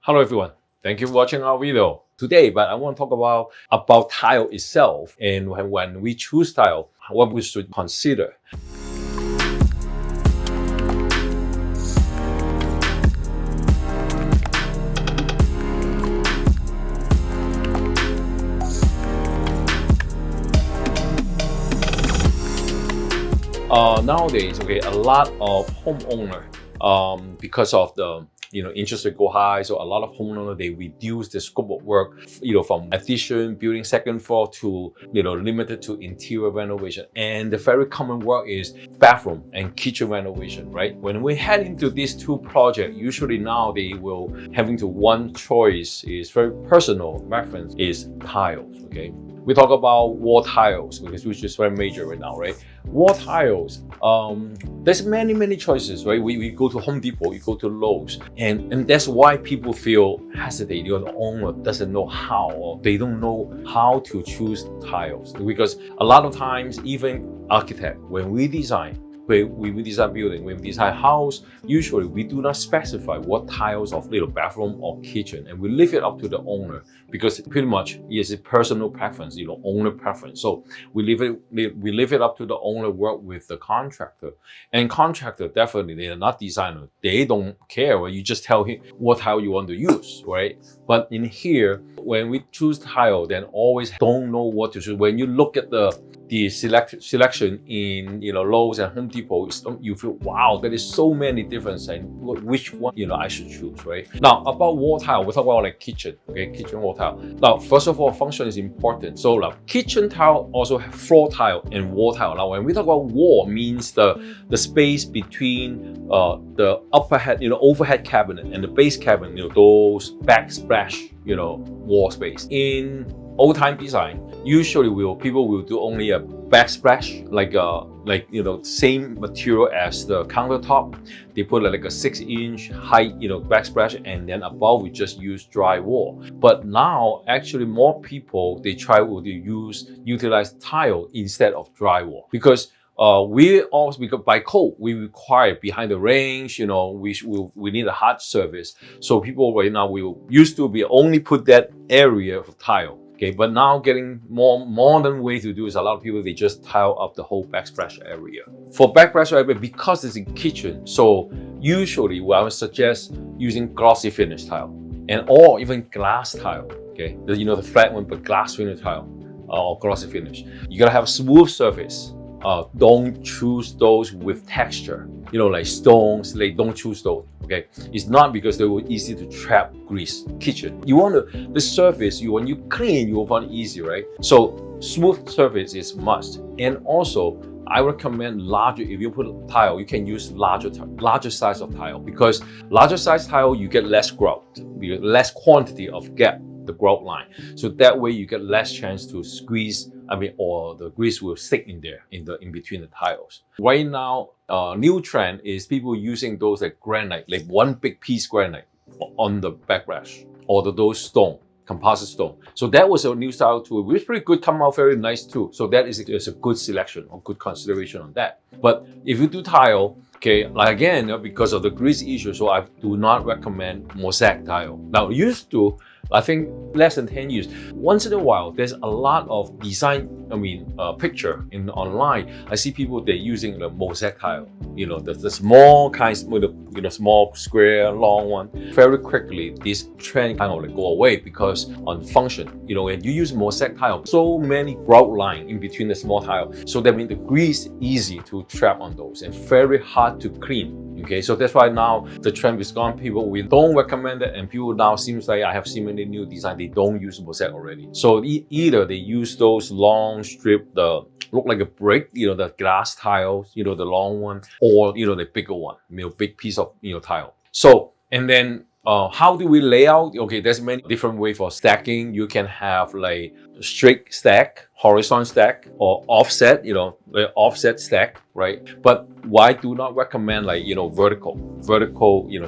Hello everyone, thank you for watching our video today. But I want to talk about tile itself, and when we choose tile, what we should consider. Nowadays, a lot of homeowner, because of the interest rate go high, so a lot of homeowners, they reduce the scope of work, from addition, building second floor to limited to interior renovation. And the very common work is bathroom and kitchen renovation, right? When we head into these two projects, usually now they will having to one choice is very personal reference is tiles. Okay, we talk about wall tiles because which is very major right now, right? Wall tiles, there's many choices, right? We go to Home Depot, you go to Lowe's, and that's why people feel hesitate. The owner doesn't know how, or they don't know how to choose tiles, because a lot of times, even architect, when we design building, when we design house, usually we do not specify what tiles of bathroom or kitchen, and we leave it up to the owner, because pretty much it's a personal preference, owner preference. So we leave it up to the owner, work with the contractor. And contractor, definitely, they are not designer. They don't care when you just tell him what tile you want to use, right? But in here, when we choose tile, then always don't know what to choose. When you look at the selection in Lowe's and Home Depot, you feel, wow, there is so many different and which one I should choose, right? Now about wall tile, we talk about like kitchen, kitchen wall tile. Now first of all, function is important. So kitchen tile also have floor tile and wall tile. Now when we talk about wall, means the space between the overhead cabinet and the base cabinet, those backsplash wall space. In old time design, usually people will do only a backsplash, same material as the countertop. They put like a 6-inch height, backsplash, and then above we just use drywall. But now, actually, more people they try to utilize tile instead of drywall, because because by code we require behind the range, we need a hard surface. So people right now used to be only put that area for tile. Okay, but now getting more modern way to do is a lot of people, they just tile up the whole backsplash area. For backsplash area, because it's in kitchen, so usually I would suggest using glossy finish tile or even glass tile. Okay, the flat one, but glass finish tile or glossy finish. You gotta have a smooth surface. Don't choose those with texture, like stones. Don't choose those. Okay, it's not because they were easy to trap grease. Kitchen, you want the surface. When you clean, you will find it easy, right? So smooth surface is must. And also, I recommend larger. If you put tile, you can use larger size of tile, because larger size tile you get less grout, less quantity of gap, the grout line. So that way you get less chance to squeeze. Or the grease will stick in there, in between the tiles. Right now, new trend is people using those like granite, like one big piece granite on the backsplash, or those stone, composite stone. So that was a new style too, which is pretty good, come out very nice too. So that is a good selection or good consideration on that. But if you do tile, again, because of the grease issue, so I do not recommend Mosaic tile. Now, used to, I think less than 10 years. Once in a while, there's a lot of design, picture online. I see people, they're using the Mosaic tile, the small kinds, small square, long one. Very quickly, this trend kind of go away, because on function, when you use Mosaic tile, so many grout line in between the small tile. So that means the grease easy to trap on those and very hard to clean. Okay, so that's why now the trend is gone. People, we don't recommend it, and people now seems like I have seen many new design, they don't use Mosaic already. So either they use those long strip, look like a brick, the glass tiles, the long one, or the bigger one, big piece of tile. So, and then how do we lay out? Okay, there's many different ways for stacking. You can have like straight stack, horizontal stack, or offset, the offset stack, right? But why do not recommend like, vertical,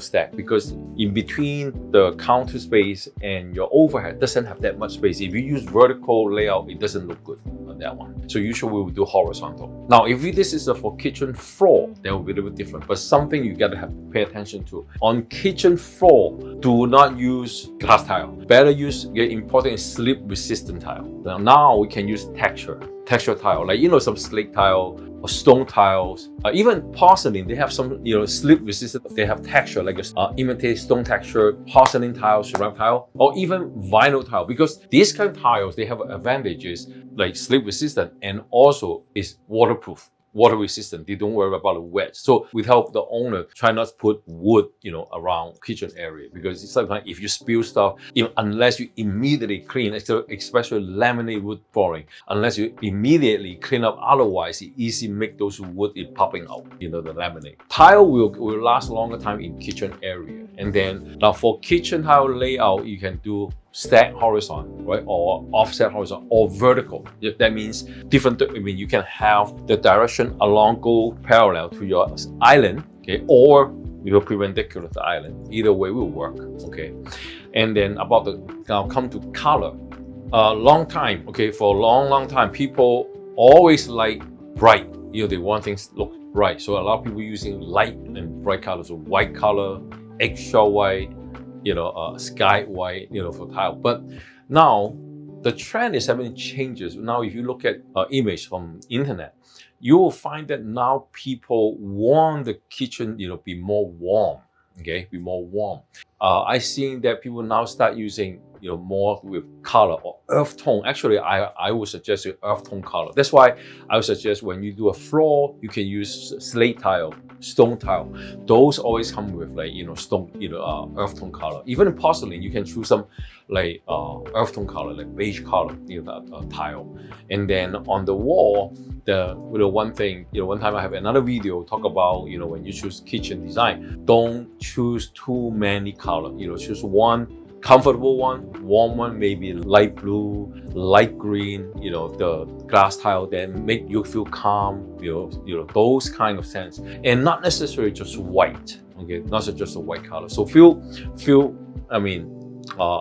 stack? Because in between the counter space and your overhead doesn't have that much space. If you use vertical layout, it doesn't look good on that one. So usually we will do horizontal. Now, if this is for kitchen floor, that will be a little bit different, but something you gotta have to pay attention to. On kitchen floor, do not use glass tile. Better use, important is slip resistant tile. Now we can use texture tile, like, some slate tile or stone tiles, even porcelain. They have some, slip resistant. They have texture, like imitate stone texture, porcelain tile, ceramic tile, or even vinyl tile. Because these kind of tiles, they have advantages like slip resistant and also is waterproof, water resistant. They don't worry about the wet. So we help the owner try not to put wood, around kitchen area, because sometimes if you spill stuff, unless you immediately clean, especially laminate wood flooring, unless you immediately clean up, otherwise it easily make those wood popping out, the laminate. Tile will last longer time in kitchen area. And then now for kitchen tile layout, you can do stack horizontal, right, or offset horizontal, or vertical. That means different. You can have the direction along go parallel to your island, okay, or perpendicular to the island. Either way will work, okay. And then now come to color. Long time, okay, for a long time, people always like bright. They want things to look bright. So a lot of people using light and bright colors, so white color, eggshell white, sky white, for tile. But now the trend is having changes. Now, if you look at image from internet, you will find that now people want the kitchen, be more warm. Okay, be more warm. I seen that people now start using, more with color or earth tone. Actually, I would suggest earth tone color. That's why I would suggest when you do a floor, you can use slate tile, stone tile. Those always come with like, stone, earth tone color. Even in porcelain, you can choose some like earth tone color, like beige color, tile. And then on the wall, one thing, one time I have another video talk about, when you choose kitchen design, don't choose too many color. Choose one comfortable one, warm one, maybe light blue, light green, the glass tile that make you feel calm, those kind of sense, and not necessarily just white. Okay, not just a white color. So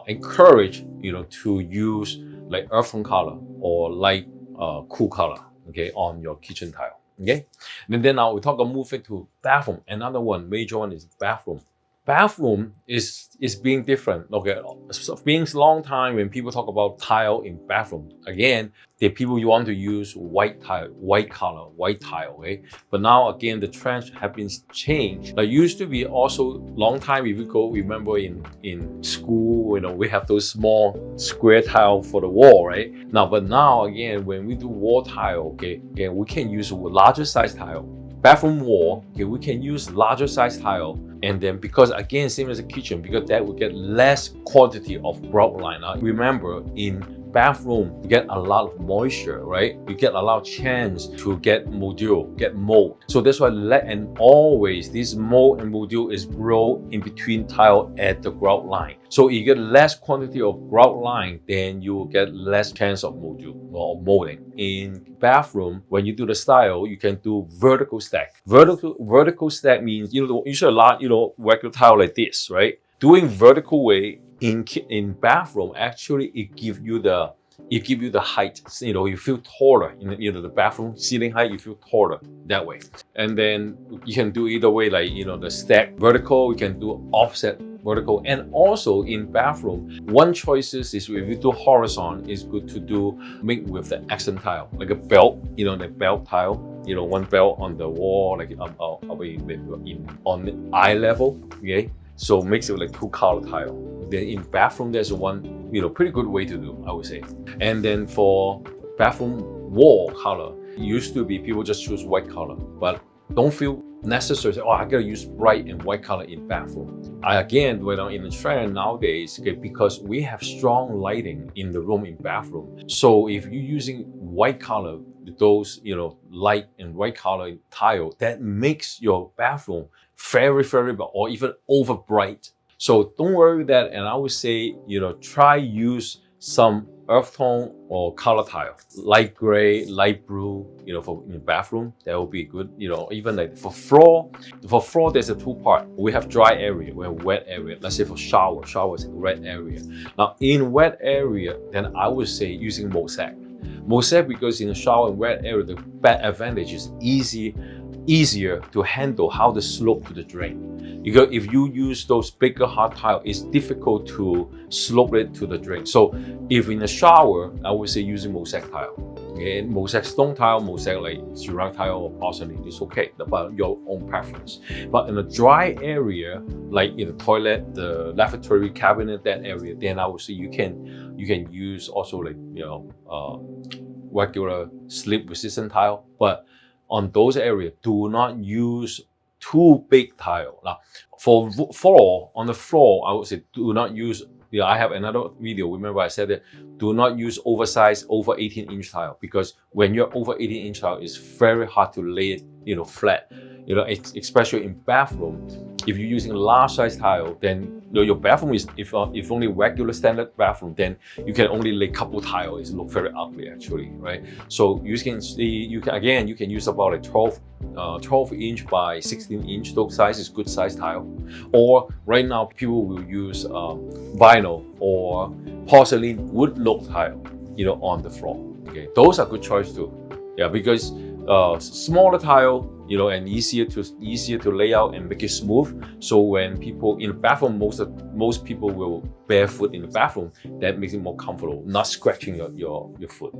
encourage, to use like earth tone color or light cool color, okay, on your kitchen tile. Okay, and then now we move into bathroom. Another one, major one is bathroom. Bathroom is being different. Okay, so being a long time when people talk about tile in bathroom, again, the people you want to use white tile, white color, white tile, okay? But now again, the trends have been changed. There used to be also long time, if you go, remember in school, we have those small square tile for the wall, right? But now again, when we do wall tile, okay, again, we can use a larger size tile. Bathroom wall, okay, we can use larger size tile. And then because again, same as the kitchen, because that will get less quantity of grout line. Remember, in bathroom, you get a lot of moisture, right? You get a lot of chance to get mildew, get mold. So that's why and always this mold and mildew is grow in between tile at the grout line. So you get less quantity of grout line, then you will get less chance of mildew or molding. In bathroom, when you do the style, you can do vertical stack. Vertical stack means usually a lot, regular tile like this, right? Doing vertical way in bathroom, actually it give you the height. You feel taller in the bathroom ceiling height. You feel taller that way. And then you can do either way, like the stack vertical. You can do offset vertical. And also in bathroom, one choices is if you do horizontal, it's good to make with the accent tile, like a belt. The belt tile. One belt on the wall, like on the eye level. Okay. So makes it like two color tile. Then in bathroom, there's one, pretty good way to do, I would say. And then for bathroom wall color, it used to be people just choose white color, but don't feel necessary. Say, I gotta use bright and white color in bathroom. Again, when I'm in the trend nowadays, okay, because we have strong lighting in the room in bathroom. So if you're using white color, those, light and white color tile, that makes your bathroom very, very, or even over bright. So don't worry with that. And I would say, try use some earth tone or color tile, light gray, light blue, for in the bathroom, that will be good. Even like for floor, there's a two part. We have dry area, we have wet area. Let's say for shower is a wet area. Now in wet area, then I would say using Mosaic. Mosaic, because in the shower and wet area, the bad advantage is easier to handle how the slope to the drain. Because if you use those bigger hard tile, it's difficult to slope it to the drain. So if in the shower, I would say using Mosaic tile. Okay, Mosaic stone tile, Mosaic like ceramic tile or porcelain is okay, about your own preference. But in a dry area, like in the toilet, the lavatory cabinet, that area, then I would say you can use also like regular slip resistant tile. But on those areas, do not use too big tile. Now, for floor, on the floor, I would say do not use. I have another video. Remember, I said that do not use oversized over 18-inch tile, because when you're over 18-inch tile, it's very hard to lay it, flat. Especially in bathroom. If you're using large size tile, then your bathroom is if only regular standard bathroom, then you can only lay couple tile. It look very ugly actually, right? So you can use about a 12-inch by 16-inch. Those size is good size tile. Or right now people will use vinyl or porcelain wood look tile, on the floor. Okay, those are good choice too. Yeah, because smaller tile, and easier to lay out and make it smooth. So when people in the bathroom, most people will barefoot in the bathroom. That makes it more comfortable, not scratching your foot.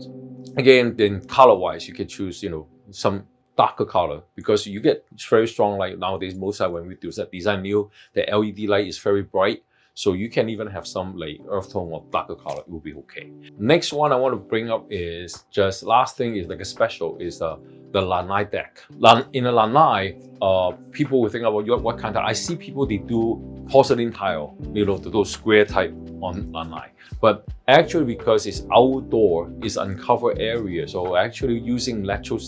Again, then color-wise, you can choose some darker color, because you get very strong light nowadays. Most time when we do that design new, the LED light is very bright. So you can even have some like earth tone or darker color, it will be okay. Next one I want to bring up is just last thing is like a special is the lanai deck. In a lanai, people will think about what kind of, I see people, they do porcelain tile, those square type on lanai. But actually, because it's outdoor, it's uncovered area, so actually using natural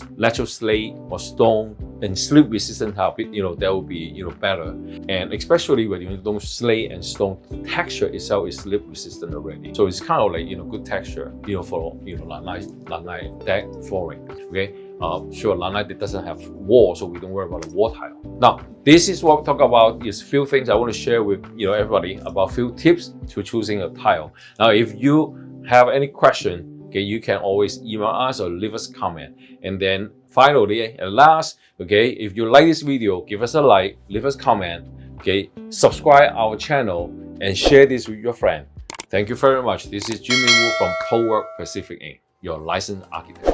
slate or stone and slip resistant tile, that will be better. And especially when you do slate and stone, the texture itself is slip resistant already. So it's kind of like good texture, for lanai deck flooring. Okay. Sure, lanai doesn't have wall, so we don't worry about the wall tile. Now, this is what we talk about. Is few things I want to share with everybody about few tips to choosing a tile. Now, if you have any question, okay, you can always email us or leave us a comment. And then finally, at last, okay, if you like this video, give us a like, leave us a comment, okay, subscribe our channel, and share this with your friend. Thank you very much. This is Jimmy Wu from Prowork Pacific Inc., your licensed architect.